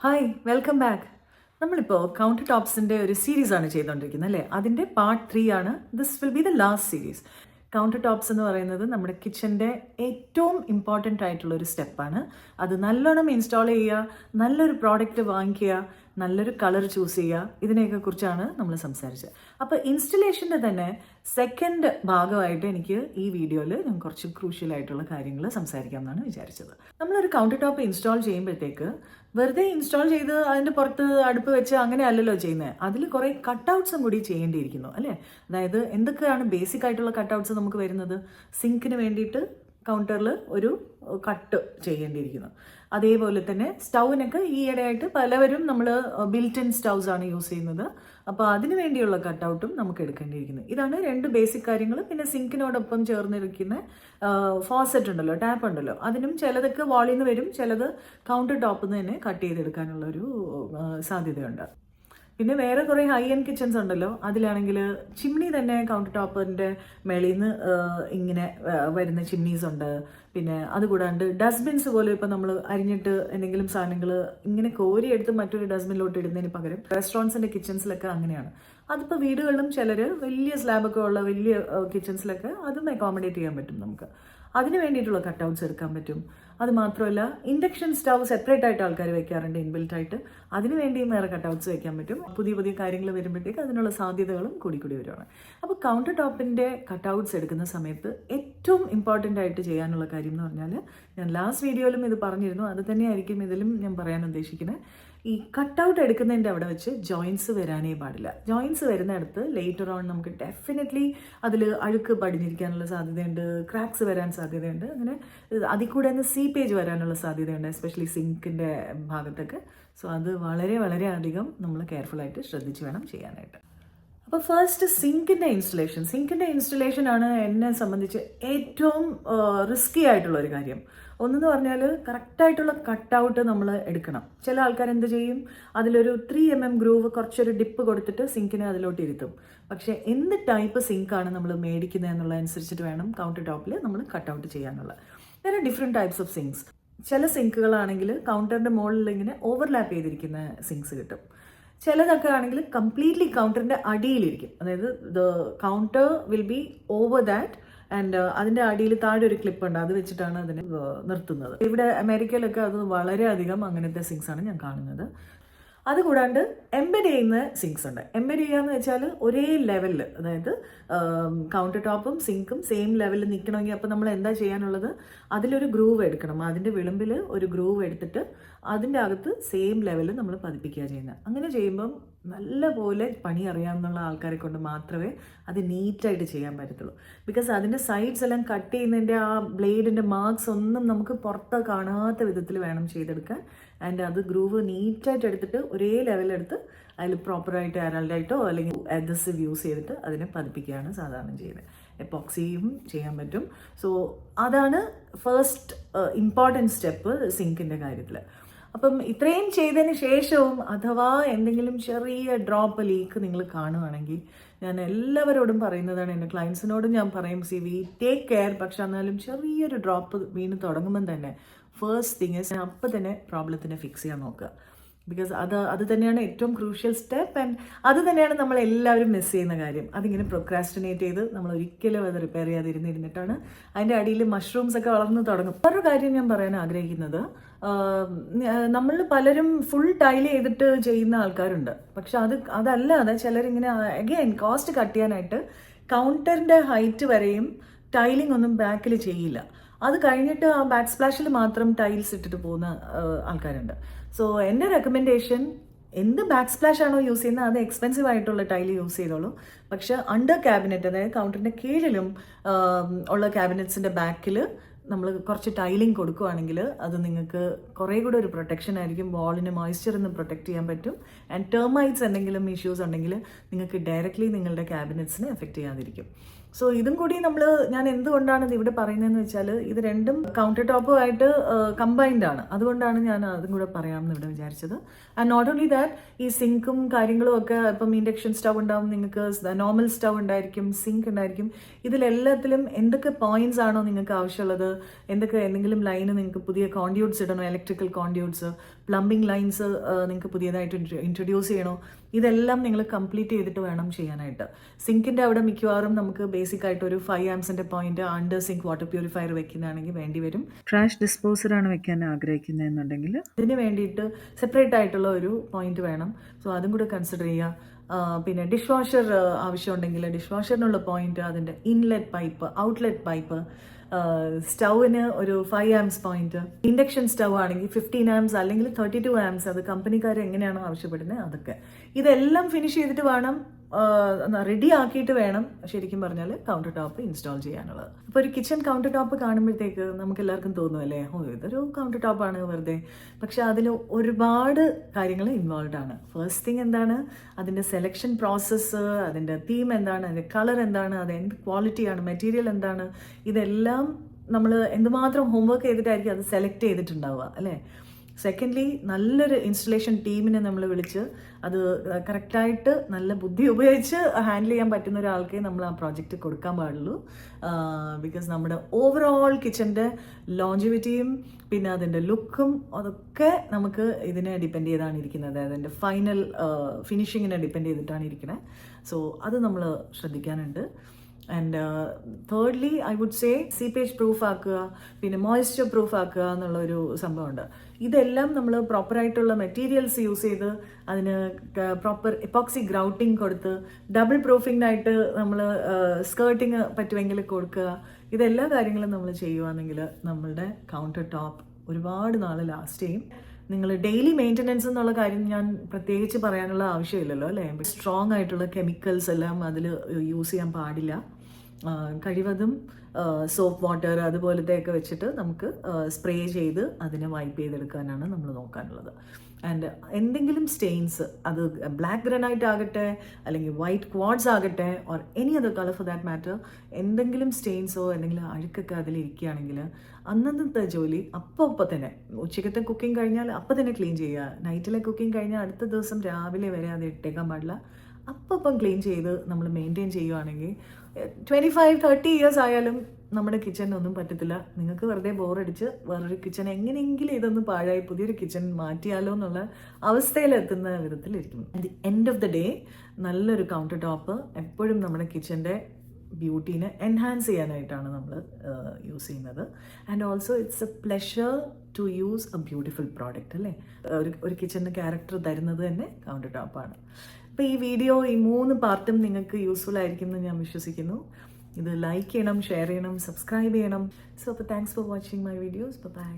Hi welcome back. നമ്മളിപ്പോൾ counter ടോപ്സിൻ്റെ ഒരു സീരീസാണ് ചെയ്തുകൊണ്ടിരിക്കുന്നത് അല്ലേ? അതിൻ്റെ പാർട്ട് 3 ആണ്. This will be the last series. Counter tops എന്ന് പറയുന്നത് നമ്മുടെ കിച്ചൻ്റെ ഏറ്റവും ഇമ്പോർട്ടൻ്റ് ആയിട്ടുള്ള ഒരു സ്റ്റെപ്പാണ്. അത് നല്ലോണം ഇൻസ്റ്റാൾ ചെയ്യുക, നല്ലൊരു പ്രോഡക്റ്റ് വാങ്ങിക്കുക, നല്ലൊരു കളർ ചൂസ് ചെയ്യുക, ഇതിനെയൊക്കെ കുറിച്ചാണ് നമ്മൾ സംസാരിച്ചത്. അപ്പോൾ ഇൻസ്റ്റലേഷൻ്റെ തന്നെ സെക്കൻഡ് ഭാഗമായിട്ട് എനിക്ക് ഈ വീഡിയോയിൽ ഞാൻ കുറച്ച് ക്രൂഷ്യലായിട്ടുള്ള കാര്യങ്ങൾ സംസാരിക്കാം എന്നാണ് വിചാരിച്ചത്. നമ്മളൊരു കൗണ്ടർ ടോപ്പ് ഇൻസ്റ്റാൾ ചെയ്യുമ്പോഴത്തേക്ക് വെറുതെ ഇൻസ്റ്റാൾ ചെയ്ത് അതിൻ്റെ പുറത്ത് അടുപ്പ് വെച്ച് അങ്ങനെ അല്ലല്ലോ ചെയ്യുന്നത്. അതിൽ കുറേ കട്ടൗട്ട്സും കൂടി ചെയ്യേണ്ടിയിരിക്കുന്നു അല്ലേ? അതായത് എന്തൊക്കെയാണ് ബേസിക് ആയിട്ടുള്ള കട്ടൗട്ട്സ് നമുക്ക് വരുന്നത്? സിങ്കിന് വേണ്ടിയിട്ട് കൗണ്ടറിൽ ഒരു കട്ട് ചെയ്യേണ്ടിയിരിക്കുന്നു. അതേപോലെ തന്നെ സ്റ്റൗവിനൊക്കെ ഈയിടെയായിട്ട് പലവരും നമ്മൾ ബിൽറ്റ് ഇൻ സ്റ്റൗസ് ആണ് യൂസ് ചെയ്യുന്നത്. അപ്പോൾ അതിന് വേണ്ടിയുള്ള കട്ടൗട്ടും നമുക്ക് എടുക്കേണ്ടിയിരിക്കുന്നു. ഇതാണ് രണ്ട് ബേസിക് കാര്യങ്ങൾ. പിന്നെ സിങ്കിനോടൊപ്പം ചേർന്നിരിക്കുന്ന ഫോസറ്റ് ഉണ്ടല്ലോ, ടാപ്പ് ഉണ്ടല്ലോ, അതിനും ചിലതൊക്കെ വാളിൽ നിന്ന് വരും, ചിലത് കൗണ്ടർ ടോപ്പിൽ നിന്ന് തന്നെ കട്ട് ചെയ്തെടുക്കാനുള്ളൊരു സാധ്യതയുണ്ട്. പിന്നെ വേറെ കുറേ ഹൈ എൻഡ് കിച്ചൺസ് ഉണ്ടല്ലോ, അതിലാണെങ്കിൽ ചിമ്നി തന്നെ കൗണ്ടർ ടോപ്പിൻ്റെ മേളിൽ നിന്ന് ഇങ്ങനെ വരുന്ന ചിമ്നീസ് ഉണ്ട്. പിന്നെ അതുകൂടാണ്ട് ഡസ്റ്റ്ബിൻസ് പോലെ ഇപ്പോൾ നമ്മൾ അരിഞ്ഞിട്ട് എന്തെങ്കിലും സാധനങ്ങൾ ഇങ്ങനെ കോരിയെടുത്ത് മറ്റൊരു ഡസ്റ്റ്ബിനിലോട്ട് ഇടുന്നതിന് പകരം റെസ്റ്റോറൻറ്റ്സിൻ്റെ കിച്ചൺസിലൊക്കെ അങ്ങനെയാണ്. അതിപ്പോൾ വീടുകളിലും ചിലർ വലിയ സ്ലാബൊക്കെ ഉള്ള വലിയ കിച്ചൺസിലൊക്കെ അതും അക്കോമഡേറ്റ് ചെയ്യാൻ പറ്റും നമുക്ക്. അതിന് വേണ്ടിയിട്ടുള്ള കട്ടൗട്ട്സ് എടുക്കാൻ പറ്റും. അത് മാത്രമല്ല ഇൻഡക്ഷൻ സ്റ്റവ് സെപ്പറേറ്റ് ആയിട്ട് ആൾക്കാർ വെക്കാറുണ്ട് ഇൻബിൽറ്റ് ആയിട്ട്. അതിന് വേണ്ടിയും വേറെ കട്ടൗട്ട്സ് വെക്കാൻ പറ്റും. പുതിയ പുതിയ കാര്യങ്ങൾ വരുമ്പോഴത്തേക്ക് അതിനുള്ള സാധ്യതകളും കൂടി വരുവാണ്. അപ്പോൾ കൗണ്ടർ ടോപ്പിൻ്റെ കട്ടൗട്ട്സ് എടുക്കുന്ന സമയത്ത് ഏറ്റവും ഇമ്പോർട്ടൻ്റ് ആയിട്ട് ചെയ്യാനുള്ള കാര്യം എന്ന് പറഞ്ഞാൽ, ഞാൻ ലാസ്റ്റ് വീഡിയോയിലും ഇത് പറഞ്ഞിരുന്നു, അത് തന്നെയായിരിക്കും ഇതിലും ഞാൻ പറയാൻ ഉദ്ദേശിക്കുന്നത്. ഈ കട്ടൗട്ട് എടുക്കുന്നതിൻ്റെ അവിടെ വെച്ച് ജോയിൻസ് വരാനേ പാടില്ല. ജോയിൻസ് വരുന്നിടത്ത് ലേറ്റർ ഓൺ നമുക്ക് ഡെഫിനറ്റ്ലി അതിൽ അഴുക്ക് പടിഞ്ഞിരിക്കാനുള്ള സാധ്യതയുണ്ട്, ക്രാക്സ് വരാൻ സാധ്യതയുണ്ട്, അങ്ങനെ അതിൽ കൂടെ തന്നെ സീപ്പേജ് വരാനുള്ള സാധ്യതയുണ്ട്, എസ്പെഷ്യലി സിങ്കിൻ്റെ ഭാഗത്തൊക്കെ. സോ അത് വളരെ വളരെ അധികം നമ്മൾ കെയർഫുള്ളായിട്ട് ശ്രദ്ധിച്ച് വേണം ചെയ്യാനായിട്ട്. അപ്പോൾ ഫസ്റ്റ് സിങ്കിൻ്റെ ഇൻസ്റ്റലേഷൻ ആണ് എന്നെ സംബന്ധിച്ച് ഏറ്റവും റിസ്കി ആയിട്ടുള്ള ഒരു കാര്യം. ഒന്നെന്ന് പറഞ്ഞാൽ കറക്റ്റായിട്ടുള്ള കട്ടൗട്ട് നമ്മൾ എടുക്കണം. ചില ആൾക്കാർ എന്ത് ചെയ്യും, അതിലൊരു 3 mm ഗ്രൂവ് കുറച്ചൊരു ഡിപ്പ് കൊടുത്തിട്ട് സിങ്കിനെ അതിലോട്ട് ഇരുത്തും. പക്ഷേ എന്ത് ടൈപ്പ് സിങ്കാണ് നമ്മൾ മേടിക്കുന്നത് എന്നുള്ളതനുസരിച്ചിട്ട് വേണം കൗണ്ടർ ടോപ്പിൽ നമ്മൾ കട്ടൗട്ട് ചെയ്യാനുള്ളത്. വേറെ ഡിഫറെൻറ്റ് ടൈപ്സ് ഓഫ് സിങ്സ്. ചില സിങ്കുകളാണെങ്കിൽ കൗണ്ടറിൻ്റെ മുകളിൽ ഇങ്ങനെ ഓവർലാപ്പ് ചെയ്തിരിക്കുന്ന സിങ്സ് കിട്ടും. ചിലതൊക്കെ ആണെങ്കിൽ കംപ്ലീറ്റ്ലി കൗണ്ടറിൻ്റെ അടിയിലിരിക്കും. അതായത് the counter will be over that and അതിൻ്റെ അടിയിൽ താഴെ ഒരു ക്ലിപ്പ് ഉണ്ട്, അത് വെച്ചിട്ടാണ് അതിനെ നിർത്തുന്നത്. ഇവിടെ അമേരിക്കയിലൊക്കെ അത് വളരെയധികം അങ്ങനത്തെ സിങ്സ് ആണ് ഞാൻ കാണുന്നത്. അതുകൂടാണ്ട് എംബെഡ് ചെയ്യുന്ന സിങ്സ് ഉണ്ട്. എംബെഡ് ചെയ്യുക എന്ന് വെച്ചാൽ ഒരേ ലെവലിൽ, അതായത് കൗണ്ടർ ടോപ്പും സിങ്കും സെയിം ലെവലിൽ നിൽക്കണമെങ്കിൽ അപ്പോൾ നമ്മൾ എന്താ ചെയ്യാനുള്ളത്, അതിലൊരു ഗ്രൂവ് എടുക്കണം. അതിൻ്റെ വിളിമ്പിൽ ഒരു ഗ്രൂവ് എടുത്തിട്ട് അതിൻ്റെ അകത്ത് സെയിം ലെവലിൽ നമ്മൾ പതിപ്പിക്കുക ചെയ്യുന്നത്. അങ്ങനെ ചെയ്യുമ്പം നല്ലപോലെ പണി അറിയാമെന്നുള്ള ആൾക്കാരെ കൊണ്ട് മാത്രമേ അത് നീറ്റായിട്ട് ചെയ്യാൻ പറ്റത്തുള്ളൂ. ബിക്കോസ് അതിൻ്റെ സൈഡ്സ് എല്ലാം കട്ട് ചെയ്യുന്നതിൻ്റെ ആ ബ്ലേഡിൻ്റെ മാർക്സ് ഒന്നും നമുക്ക് പുറത്ത് കാണാത്ത വിധത്തിൽ വേണം ചെയ്തെടുക്കാൻ. ആൻഡ് അത് ഗ്രൂവ് നീറ്റായിട്ട് എടുത്തിട്ട് ഒരേ ലെവലെടുത്ത് അതിൽ പ്രോപ്പറായിട്ട് അരൾഡായിട്ടോ അല്ലെങ്കിൽ അഡ്ഹസീവ് യൂസ് ചെയ്തിട്ട് അതിനെ പതിപ്പിക്കുകയാണ് സാധാരണ ചെയ്യുന്നത്. എപ്പോക്സിയും ചെയ്യാൻ പറ്റും. സോ അതാണ് ഫസ്റ്റ് ഇമ്പോർട്ടൻറ്റ് സ്റ്റെപ്പ് സിങ്കിൻ്റെ കാര്യത്തിൽ. അപ്പം ഇത്രയും ചെയ്തതിന് ശേഷവും അഥവാ എന്തെങ്കിലും ചെറിയ ഡ്രോപ്പ് ലീക്ക് നിങ്ങൾ കാണുകയാണെങ്കിൽ ഞാൻ എല്ലാവരോടും പറയുന്നതാണ്, എൻ്റെ ക്ലയൻസിനോടും ഞാൻ പറയും, വി ടേക്ക് കെയർ. പക്ഷെ എന്നാലും ചെറിയൊരു ഡ്രോപ്പ് വീണ് തുടങ്ങുമ്പം തന്നെ ഫസ്റ്റ് തിങ് ഇസ് അപ്പം തന്നെ പ്രോബ്ലത്തിനെ ഫിക്സ് ചെയ്യാൻ നോക്കുക. ബിക്കോസ് അത് തന്നെയാണ് ഏറ്റവും ക്രൂഷ്യൽ സ്റ്റെപ്പ്. ആൻഡ് അത് തന്നെയാണ് നമ്മൾ എല്ലാവരും മിസ് ചെയ്യുന്ന കാര്യം. അതിങ്ങനെ പ്രൊക്രാസ്റ്റിനേറ്റ് ചെയ്ത് നമ്മൾ ഒരിക്കലും അത് റിപ്പയർ ചെയ്യാതിരുന്നിട്ടാണ് അതിൻ്റെ അടിയിൽ മഷ്റൂംസ് ഒക്കെ വളർന്ന് തുടങ്ങും. വേറൊരു കാര്യം ഞാൻ പറയാൻ ആഗ്രഹിക്കുന്നത്, നമ്മൾ പലരും ഫുൾ ടൈൽ ചെയ്തിട്ട് ചെയ്യുന്ന ആൾക്കാരുണ്ട്. പക്ഷെ അതല്ലാതെ ചിലരിങ്ങനെ അഗെയിൻ കോസ്റ്റ് കട്ട് ചെയ്യാനായിട്ട് കൗണ്ടറിൻ്റെ ഹൈറ്റ് വരെയും ടൈലിംഗ് ഒന്നും ബാക്കിൽ ചെയ്യില്ല. അത് കഴിഞ്ഞിട്ട് ആ ബാക്ക് സ്പ്ലാഷിൽ മാത്രം ടൈൽസ് ഇട്ടിട്ട് പോകുന്ന ആൾക്കാരുണ്ട്. സോ എൻ്റെ റെക്കമെൻഡേഷൻ, എന്ത് ബാക്ക് സ്പ്ലാഷ് ആണോ യൂസ് ചെയ്യുന്നത് അത് എക്സ്പെൻസീവ് ആയിട്ടുള്ള ടൈൽ യൂസ് ചെയ്തോളൂ. പക്ഷെ അണ്ടർ ക്യാബിനറ്റ്, അതായത് കൗണ്ടറിൻ്റെ കീഴിലും ഉള്ള ക്യാബിനറ്റ്സിൻ്റെ ബാക്കിൽ നമ്മൾ കുറച്ച് ടൈലിംഗ് കൊടുക്കുകയാണെങ്കിൽ അത് നിങ്ങൾക്ക് കുറേ കൂടെ ഒരു പ്രൊട്ടക്ഷൻ ആയിരിക്കും. വാളിന് മോയ്സ്ചറിൽ നിന്ന് പ്രൊട്ടക്റ്റ് ചെയ്യാൻ പറ്റും. ആൻഡ് ടെർമൈറ്റ്സ് എന്തെങ്കിലും ഇഷ്യൂസ് ഉണ്ടെങ്കിൽ നിങ്ങൾക്ക് ഡയറക്റ്റ്ലി നിങ്ങളുടെ ക്യാബിനറ്റ്സിനെ എഫക്റ്റ് ചെയ്യാതിരിക്കും. സോ ഇതും കൂടി ഞാൻ എന്തുകൊണ്ടാണ് ഇത് ഇവിടെ പറയുന്നതെന്ന് വെച്ചാൽ, ഇത് രണ്ടും കൗണ്ടർ ടോപ്പുമായിട്ട് കമ്പൈൻഡ് ആണ്. അതുകൊണ്ടാണ് ഞാൻ അതും കൂടെ പറയാമെന്ന് ഇവിടെ വിചാരിച്ചത്. ആൻഡ് നോട്ട് ഓൺലി ദാറ്റ്, ഈ സിങ്കും കാര്യങ്ങളും ഒക്കെ ഇപ്പം ഇൻഡക്ഷൻ സ്റ്റവ് ഉണ്ടാവും, നിങ്ങൾക്ക് നോർമൽ സ്റ്റവ് ഉണ്ടായിരിക്കും, സിങ്ക് ഉണ്ടായിരിക്കും. ഇതിലെല്ലാത്തിലും എന്തൊക്കെ പോയിന്റ്സ് ആണോ നിങ്ങൾക്ക് ആവശ്യമുള്ളത്, എന്തെങ്കിലും ലൈന് നിങ്ങൾക്ക് പുതിയ കോൺഡ്യൂട്ട്സ് ഇടണോ, ഇലക്ട്രിക്കൽ കോൺഡ്യൂട്ട്സ്, പ്ലംബിംഗ് ലൈൻസ് നിങ്ങൾക്ക് പുതിയതായിട്ട് ഇൻട്രൊഡ്യൂസ് ചെയ്യണോ, ഇതെല്ലാം നിങ്ങൾ കംപ്ലീറ്റ് ചെയ്തിട്ട് വേണം ചെയ്യാനായിട്ട്. സിങ്കിൻ്റെ അവിടെ മിക്കവാറും നമുക്ക് ബേസിക് ആയിട്ട് ഒരു 5 ആംസിൻ്റെ point under sink water purifier വെക്കുന്നതാണെങ്കിൽ വേണ്ടി വരും. ട്രാഷ് ഡിസ്പോസറാണ് വെക്കാൻ ആഗ്രഹിക്കുന്നതെന്നുണ്ടെങ്കിൽ ഇതിന് വേണ്ടിയിട്ട് സെപ്പറേറ്റ് ആയിട്ടുള്ള ഒരു പോയിന്റ് വേണം. സോ അതും കൂടെ കൺസിഡർ ചെയ്യുക. പിന്നെ ഡിഷ് വാഷർ ആവശ്യമുണ്ടെങ്കിൽ ഡിഷ് വാഷറിനുള്ള പോയിന്റ്, അതിൻ്റെ ഇൻലെറ്റ് പൈപ്പ്, ഔട്ട്ലെറ്റ് പൈപ്പ്, സ്റ്റൗവിന് ഒരു 5 ആംസ് പോയിന്റ്, ഇൻഡക്ഷൻ സ്റ്റൗ ആണെങ്കിൽ 15 ആംസ് അല്ലെങ്കിൽ 32 ആംസ്, അത് കമ്പനിക്കാർ എങ്ങനെയാണോ ആവശ്യപ്പെടുന്നത് അതൊക്കെ. ഇതെല്ലാം ഫിനിഷ് ചെയ്തിട്ട് വേണം, റെഡി ആക്കിയിട്ട് വേണം ശരിക്കും പറഞ്ഞാൽ കൗണ്ടർ ടോപ്പ് ഇൻസ്റ്റാൾ ചെയ്യാനുള്ളത്. അപ്പോൾ ഒരു കിച്ചൺ കൗണ്ടർ ടോപ്പ് കാണുമ്പോഴത്തേക്ക് നമുക്ക് എല്ലാവർക്കും തോന്നുമല്ലേ, ഇതൊരു കൗണ്ടർ ടോപ്പാണ് വെറുതെ. പക്ഷെ അതിൽ ഒരുപാട് കാര്യങ്ങൾ ഇൻവോൾവ് ആണ്. ഫസ്റ്റ് തിങ് എന്താണ്, അതിൻ്റെ സെലക്ഷൻ പ്രോസസ്സ്, അതിൻ്റെ തീം എന്താണ്, അതിൻ്റെ കളർ എന്താണ്, അത് എന്ത് ക്വാളിറ്റിയാണ്, മെറ്റീരിയൽ എന്താണ്, ഇതെല്ലാം നമ്മൾ എന്തുമാത്രം ഹോംവർക്ക് ചെയ്തിട്ടായിരിക്കും അത് സെലക്ട് ചെയ്തിട്ടുണ്ടാവുക അല്ലേ. സെക്കൻഡ്ലി, നല്ലൊരു ഇൻസ്റ്റലേഷൻ ടീമിനെ നമ്മൾ വിളിച്ച് അത് കറക്റ്റായിട്ട് നല്ല ബുദ്ധി ഉപയോഗിച്ച് ഹാൻഡിൽ ചെയ്യാൻ പറ്റുന്ന ഒരാൾക്കേ നമ്മൾ ആ പ്രോജക്റ്റ് കൊടുക്കാൻ പാടുള്ളൂ. ബിക്കോസ് നമ്മുടെ ഓവറോൾ കിച്ചൻ്റെ ലോഞ്ചിവിറ്റിയും പിന്നെ അതിൻ്റെ ലുക്കും അതൊക്കെ നമുക്ക് ഇതിനെ ഡിപ്പെൻഡ് ചെയ്താണ് ഇരിക്കുന്നത്, അതിൻ്റെ ഫൈനൽ ഫിനിഷിങ്ങിനെ ഡിപ്പെൻഡ് ചെയ്തിട്ടാണ് ഇരിക്കുന്നത്. സോ അത് നമ്മൾ ശ്രദ്ധിക്കാനുണ്ട്. And thirdly I would say seepage proof ആക്കുക, പിന്നെ മോയ്സ്ചർ പ്രൂഫ് ആക്കുക എന്നുള്ളൊരു സംഭവമുണ്ട്. ഇതെല്ലാം നമ്മൾ പ്രോപ്പറായിട്ടുള്ള മെറ്റീരിയൽസ് യൂസ് ചെയ്ത് അതിന് പ്രോപ്പർ എപ്പോക്സി ഗ്രൗട്ടിങ് കൊടുത്ത് ഡബിൾ പ്രൂഫിങ്ങിനായിട്ട് നമ്മൾ സ്കേർട്ടിങ് പറ്റുമെങ്കിൽ കൊടുക്കുക. ഇതെല്ലാ കാര്യങ്ങളും നമ്മൾ ചെയ്യുകയാണെങ്കിൽ നമ്മളുടെ കൗണ്ടർ ടോപ്പ് ഒരുപാട് നാൾ ലാസ്റ്റ് ചെയ്യും. നിങ്ങൾ ഡെയിലി മെയിൻ്റനൻസ് എന്നുള്ള കാര്യം ഞാൻ പ്രത്യേകിച്ച് പറയാനുള്ള ആവശ്യമില്ലല്ലോ അല്ലേ. സ്ട്രോങ് ആയിട്ടുള്ള കെമിക്കൽസ് എല്ലാം അതിൽ യൂസ് ചെയ്യാൻ പാടില്ല. കഴിവതും സോപ്പ് വാട്ടർ അതുപോലത്തെയൊക്കെ വെച്ചിട്ട് നമുക്ക് സ്പ്രേ ചെയ്ത് അതിനെ വൈപ്പ് ചെയ്തെടുക്കാനാണ് നമ്മൾ നോക്കാനുള്ളത്. ആൻഡ് എന്തെങ്കിലും സ്റ്റെയിൻസ്, അത് ബ്ലാക്ക് ഗ്രാനൈറ്റ് ആകട്ടെ അല്ലെങ്കിൽ വൈറ്റ് ക്വാഡ്സ് ആകട്ടെ or any other colour for that matter, എന്തെങ്കിലും സ്റ്റെയിൻസോ അല്ലെങ്കിൽ അഴുക്കൊക്കെ അതിലിരിക്കുകയാണെങ്കിൽ അന്നത്തെ ജോലി അപ്പോൾ തന്നെ, ഉച്ചക്കത്തെ കുക്കിംഗ് കഴിഞ്ഞാൽ അപ്പം തന്നെ ക്ലീൻ ചെയ്യുക. നൈറ്റിലെ കുക്കിംഗ് കഴിഞ്ഞാൽ അടുത്ത ദിവസം രാവിലെ വരെ അത് ഇട്ടേക്കാൻ പാടില്ല. അപ്പം ക്ലീൻ ചെയ്ത് നമ്മൾ മെയിൻറ്റെയിൻ ചെയ്യുകയാണെങ്കിൽ 25-30 ഇയേഴ്സ് ആയാലും നമ്മുടെ കിച്ചണിനൊന്നും പറ്റത്തില്ല. നിങ്ങൾക്ക് വെറുതെ ബോറടിച്ച് വേറൊരു കിച്ചൺ എങ്ങനെയെങ്കിലും ഇതൊന്ന് പാഴായി പുതിയൊരു കിച്ചൺ മാറ്റിയാലോ എന്നുള്ള അവസ്ഥയിലെത്തുന്ന വിധത്തിലിരിക്കും. At the end of the day നല്ലൊരു കൗണ്ടർ ടോപ്പ് എപ്പോഴും നമ്മുടെ കിച്ചൻ്റെ ബ്യൂട്ടീനെ എൻഹാൻസ് ചെയ്യാനായിട്ടാണ് നമ്മൾ യൂസ് ചെയ്യുന്നത്. And also it's a pleasure to use a beautiful product അല്ലേ. ഒരു കിച്ചണിന് ക്യാരക്ടർ തരുന്നത് തന്നെ കൗണ്ടർ ടോപ്പാണ്. അപ്പോൾ ഈ വീഡിയോ, ഈ 3 പാർട്ടും നിങ്ങൾക്ക് യൂസ്ഫുൾ ആയിരിക്കും എന്ന് ഞാൻ വിശ്വസിക്കുന്നു. ഇത് ലൈക്ക് ചെയ്യണം, ഷെയർ ചെയ്യണം, സബ്സ്ക്രൈബ് ചെയ്യണം. സോ അപ്പോൾ thanks for watching my videos. By.